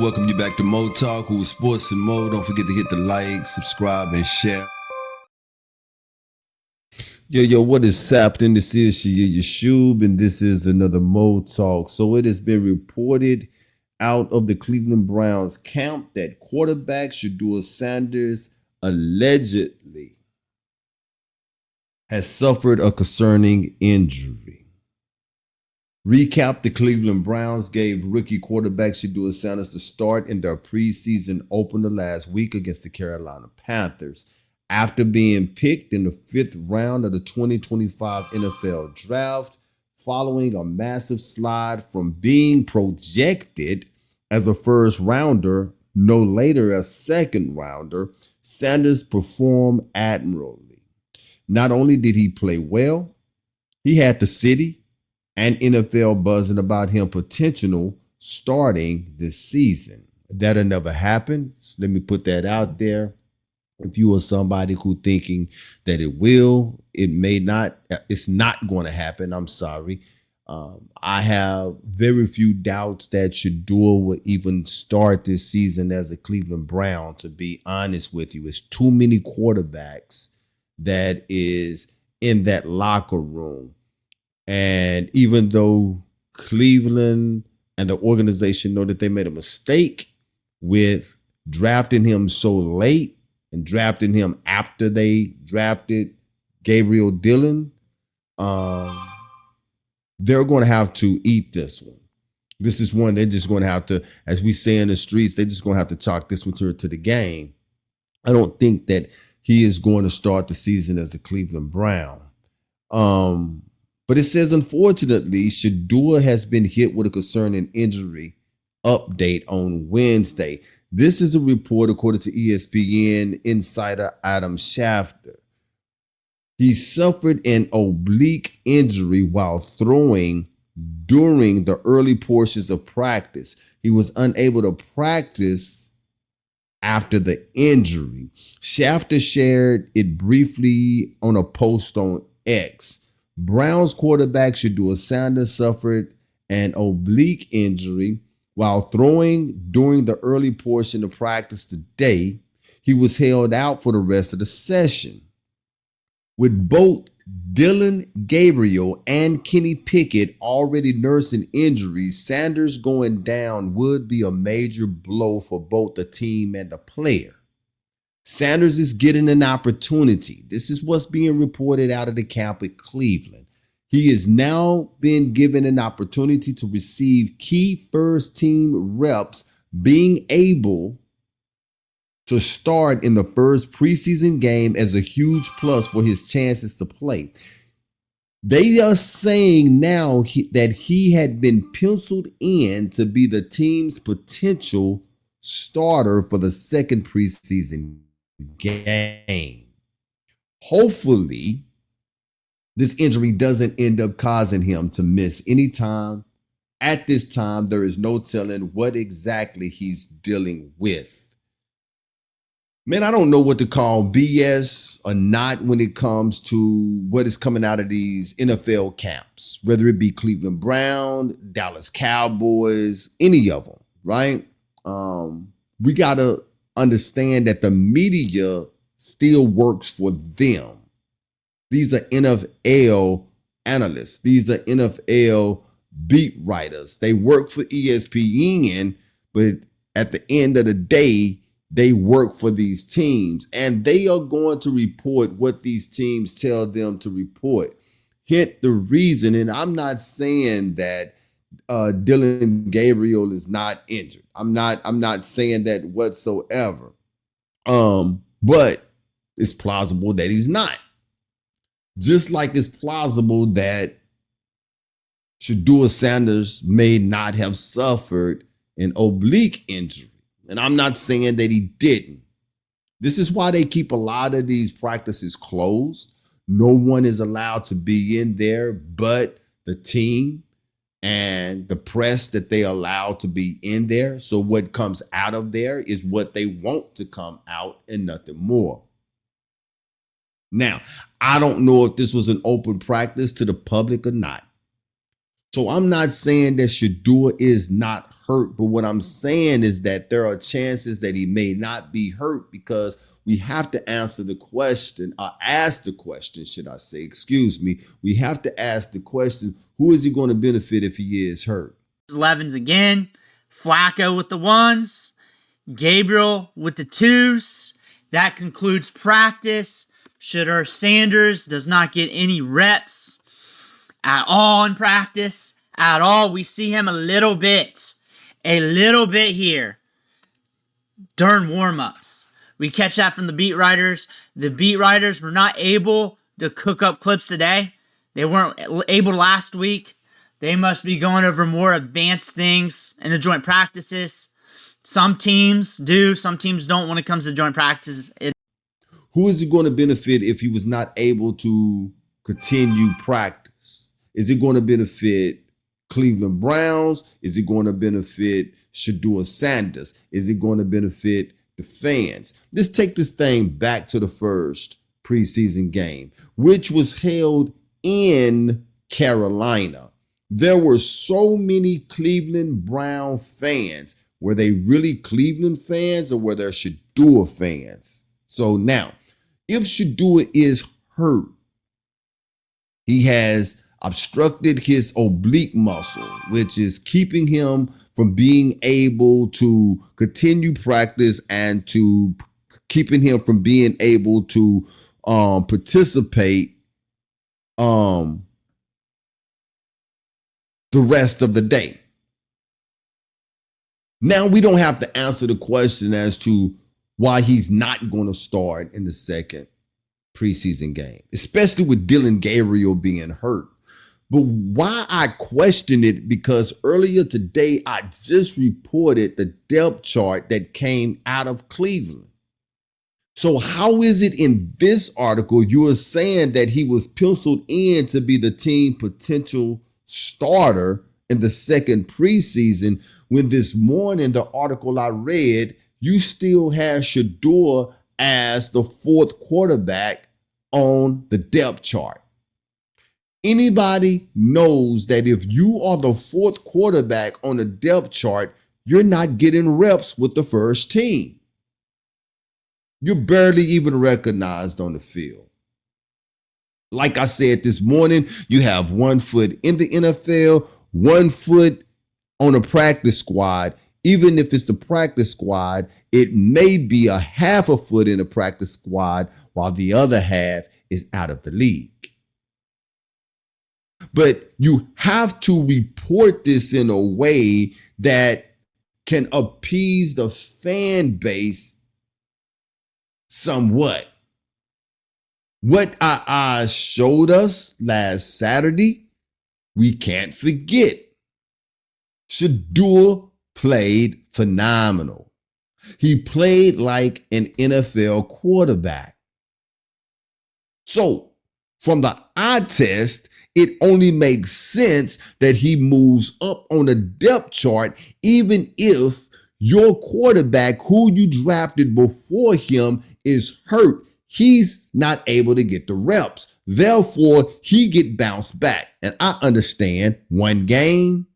Welcome you back to Mo Talk, who is Sports and Mo. Don't forget to hit the like, subscribe, and share. Yo, what is happening? This is Shedeur Yeshub, and this is another Mo Talk. So it has been reported out of the Cleveland Browns camp that quarterback Shedeur Sanders allegedly has suffered a concerning injury. Recap: the Cleveland Browns gave rookie quarterback Shedeur Sanders the start in their preseason opener last week against the Carolina Panthers after being picked in the 5th round of the 2025 NFL Draft, following a massive slide from being projected as a first rounder, no later a second rounder. Sanders performed admirably. Not only did he play well, he had the city and NFL buzzing about him potential starting this season. That'll never happen. So let me put that out there. If you are somebody who thinking that it will, it may not, it's not going to happen. I'm sorry. I have very few doubts that Shedeur will even start this season as a Cleveland Brown, to be honest with you. It's too many quarterbacks that is in that locker room. And even though Cleveland and the organization know that they made a mistake with drafting him so late and drafting him after they drafted Gabriel Dillon, they're going to have to eat this one. This is one they're just going to have to, as we say in the streets, they're just going to have to chalk this one to the game. I don't think that he is going to start the season as a Cleveland Brown. But it says, unfortunately, Shedeur has been hit with a concerning injury update on Wednesday. This is a report according to ESPN insider Adam Schefter. He suffered an oblique injury while throwing during the early portions of practice. He was unable to practice after the injury. Schefter shared it briefly on a post on X. Browns quarterback Shedeur Sanders suffered an oblique injury while throwing during the early portion of practice today. He was held out for the rest of the session. With both Dillon Gabriel and Kenny Pickett already nursing injuries, Sanders going down would be a major blow for both the team and the player. Sanders is getting an opportunity. This is what's being reported out of the camp at Cleveland. He has now been given an opportunity to receive key first team reps, being able to start in the first preseason game as a huge plus for his chances to play. They are saying now that he had been penciled in to be the team's potential starter for the second preseason game. Hopefully, this injury doesn't end up causing him to miss any time. At this time, there is no telling what exactly he's dealing with. Man, I don't know what to call BS or not when it comes to what is coming out of these NFL camps, whether it be Cleveland Brown, Dallas Cowboys, any of them, right? We got to understand that the media still works for them. These are NFL analysts. These are NFL beat writers. They work for ESPN, but at the end of the day, they work for these teams, and they are going to report what these teams tell them to report. Hint the reason, and I'm not saying that Dillon Gabriel is not injured. I'm not saying that whatsoever. But it's plausible that he's not. Just like it's plausible that Shedeur Sanders may not have suffered an oblique injury. And I'm not saying that he didn't. This is why they keep a lot of these practices closed. No one is allowed to be in there but the team and the press that they allow to be in there. So what comes out of there is what they want to come out and nothing more. Now, I don't know if this was an open practice to the public or not. So I'm not saying that Shedeur is not hurt. But what I'm saying is that there are chances that he may not be hurt, because we have to answer the question, or ask the question, should I say, excuse me. We have to ask the question, who is he going to benefit if he is hurt? 11s again. Flacco with the 1s. Gabriel with the 2s. That concludes practice. Shedeur Sanders does not get any reps at all in practice. At all. We see him a little bit here during warm-ups. We catch that from the beat writers. The beat writers were not able to cook up clips today. They weren't able last week. They must be going over more advanced things in the joint practices. Some teams do, some teams don't when it comes to joint practices. Who is he going to benefit if he was not able to continue practice? Is it going to benefit Cleveland Browns? Is it going to benefit Shedeur Sanders? Is it going to benefit the fans? Let's take this thing back to the first preseason game, which was held in Carolina. There were so many Cleveland Brown fans. Were they really Cleveland fans, or were they Shedeur fans? So now, if Shedeur is hurt, he has obstructed his oblique muscle, which is keeping him from being able to continue practice and to keeping him from being able to participate the rest of the day. Now we don't have to answer the question as to why he's not going to start in the second preseason game, especially with Dillon Gabriel being hurt. But why I question it, because earlier today I just reported the depth chart that came out of Cleveland. So how is it in this article you are saying that he was penciled in to be the team potential starter in the second preseason, when this morning the article I read, you still have Shedeur as the fourth quarterback on the depth chart? Anybody knows that if you are the fourth quarterback on the depth chart, you're not getting reps with the first team. You're barely even recognized on the field. Like I said this morning, you have 1 foot in the NFL, 1 foot on a practice squad. Even if it's the practice squad, it may be a half a foot in a practice squad while the other half is out of the league. But you have to report this in a way that can appease the fan base somewhat. What our eyes showed us last Saturday, we can't forget. Shedeur played phenomenal. He played like an NFL quarterback. So, from the eye test, it only makes sense that he moves up on the depth chart, even if your quarterback, who you drafted before him, is hurt. He's not able to get the reps. Therefore, he get bounced back. And I understand one game,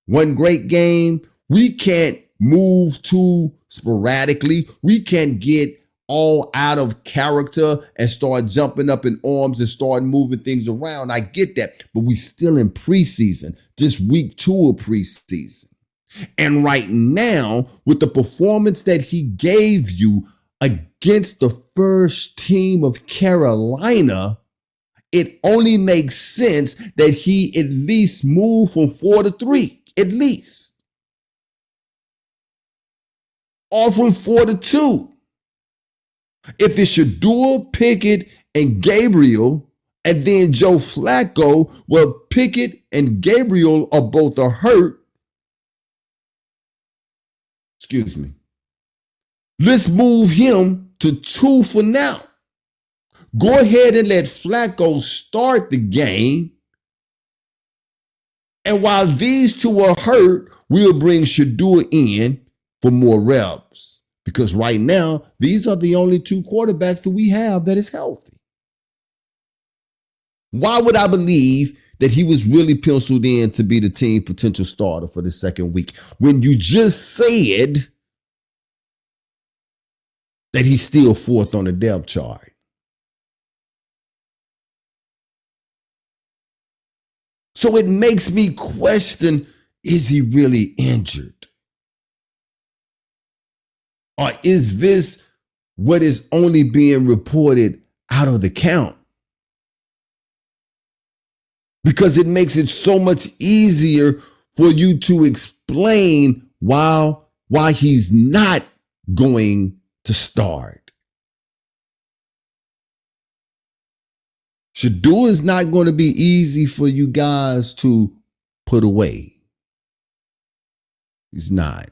one great game, we can't move too sporadically. We can't get all out of character and start jumping up in arms and start moving things around. I get that, but we still in preseason, just week 2 of preseason. And right now, with the performance that he gave you against the first team of Carolina, it only makes sense that he at least move from 4 to 3, at least. Or from 4 to 2. If it's Shedeur, Pickett, and Gabriel, and then Joe Flacco, well, Pickett and Gabriel are both hurt. Excuse me. Let's move him to 2 for now. Go ahead and let Flacco start the game. And while these 2 are hurt, we'll bring Shedeur in for more reps. Because right now, these are the only 2 quarterbacks that we have that is healthy. Why would I believe that he was really penciled in to be the team potential starter for the second week when you just said that he's still fourth on the depth chart? So it makes me question, is he really injured? Or is this what is only being reported out of the count? Because it makes it so much easier for you to explain why he's not going to start. Shedeur is not going to be easy for you guys to put away. He's not.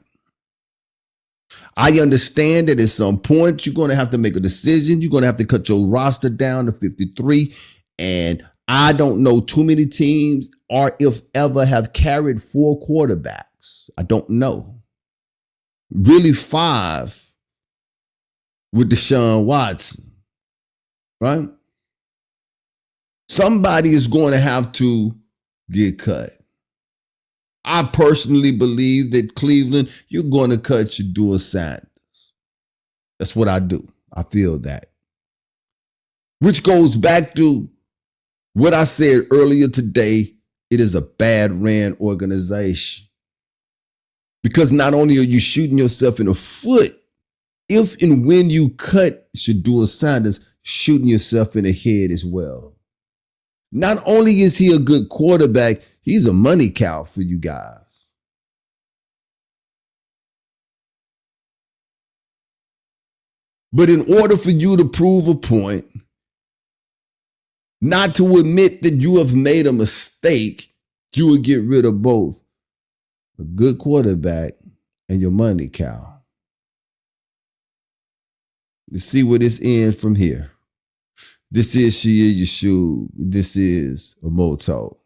I understand that at some point you're going to have to make a decision. You're going to have to cut your roster down to 53. And I don't know too many teams, or if ever, have carried 4 quarterbacks. I don't know. Really 5 with Deshaun Watson, right? Somebody is going to have to get cut. I personally believe that Cleveland, you're going to cut Shedeur Sanders. That's what I do. I feel that. Which goes back to what I said earlier today. It is a bad ran organization. Because not only are you shooting yourself in the foot, if and when you cut Shedeur Sanders, shooting yourself in the head as well. Not only is he a good quarterback, he's a money cow for you guys. But in order for you to prove a point, not to admit that you have made a mistake, you would get rid of both a good quarterback and your money cow. Let's see where this ends from here. This is Shedeur Yeshua. This is a Moto.